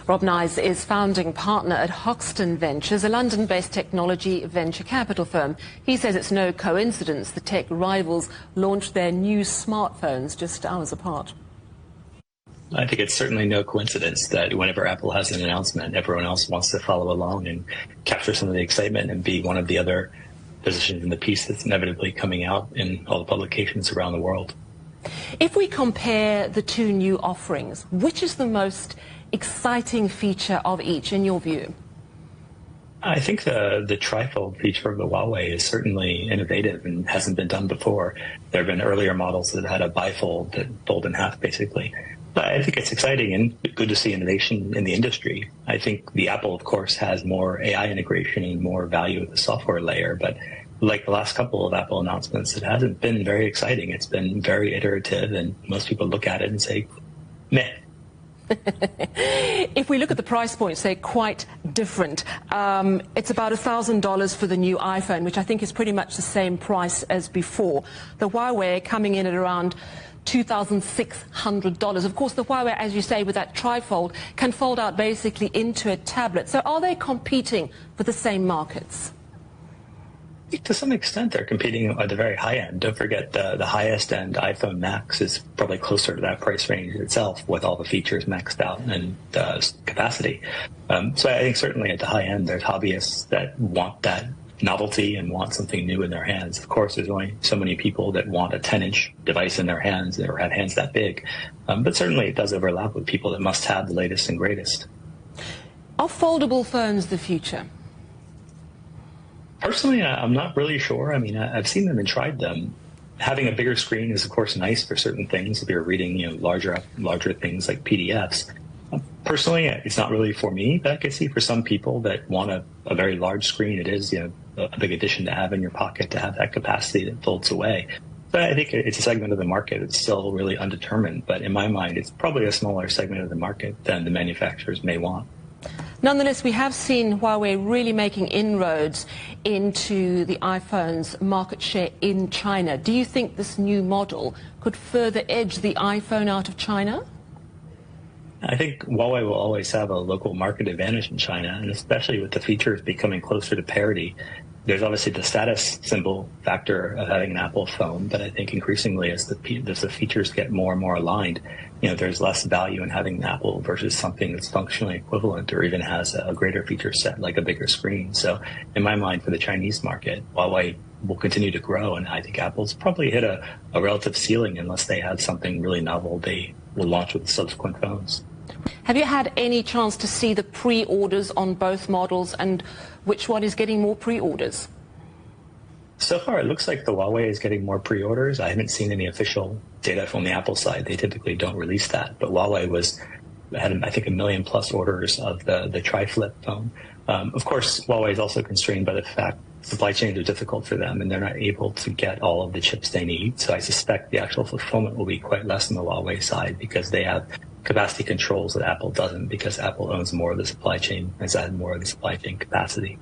Rob Kniaz is founding partner at Hoxton Ventures, a London-based technology venture capital firm. He says it's no coincidence the tech rivals launched their new smartphones just hours apart. I think it's certainly no coincidence that whenever Apple has an announcement, everyone else wants to follow along and capture some of the excitement and be one of the other positions in the piece that's inevitably coming out in all the publications around the world. If we compare the two new offerings, which is the most exciting feature of each in your view? I think the trifold feature of the Huawei is certainly innovative and hasn't been done before. There have been earlier models that had a bifold that fold in half, basically. But I think it's exciting and good to see innovation in the industry. I think the Apple, of course, has more AI integration and more value at the software layer. But like the last couple of Apple announcements, it hasn't been very exciting. It's been very iterative, and most people look at it and say, meh. If we look at the price points, they're quite different. It's about $1,000 for the new iPhone, which I think is pretty much the same price as before. The Huawei coming in at around $2,600. Of course, the Huawei, as you say, with that trifold, can fold out basically into a tablet. So are they competing for the same markets? To some extent, they're competing at the very high end. Don't forget the highest end iPhone Max is probably closer to that price range itself with all the features maxed out and capacity. So I think certainly at the high end, there's hobbyists that want that novelty and want something new in their hands. Of course, there's only so many people that want a 10-inch device in their hands or have hands that big. But certainly it does overlap with people that must have the latest and greatest. Are foldable phones the future? Personally, I'm not really sure. I mean, I've seen them and tried them. Having a bigger screen is, of course, nice for certain things. If you're reading, larger things like PDFs. Personally, it's not really for me, but I could see for some people that want a very large screen, it is, a big addition to have in your pocket to have that capacity that folds away. But I think it's a segment of the market. It's still really undetermined. But in my mind, it's probably a smaller segment of the market than the manufacturers may want. Nonetheless, we have seen Huawei really making inroads into the iPhone's market share in China. Do you think this new model could further edge the iPhone out of China? I think Huawei will always have a local market advantage in China, and especially with the features becoming closer to parity. There's obviously the status symbol factor of having an Apple phone, but I think increasingly as the features get more and more aligned, there's less value in having an Apple versus something that's functionally equivalent or even has a greater feature set like a bigger screen. So in my mind, for the Chinese market, Huawei will continue to grow, and I think Apple's probably hit a relative ceiling unless they have something really novel they will launch with the subsequent phones. Have you had any chance to see the pre-orders on both models, and which one is getting more pre-orders? So far, it looks like the Huawei is getting more pre-orders. I haven't seen any official data from the Apple side. They typically don't release that. But Huawei had, I think, 1 million plus orders of the tri-flip phone. Of course, Huawei is also constrained by the fact supply chains are difficult for them, and they're not able to get all of the chips they need. So I suspect the actual fulfillment will be quite less on the Huawei side because they have capacity controls that Apple doesn't, because Apple owns more of the supply chain, has had more of the supply chain capacity.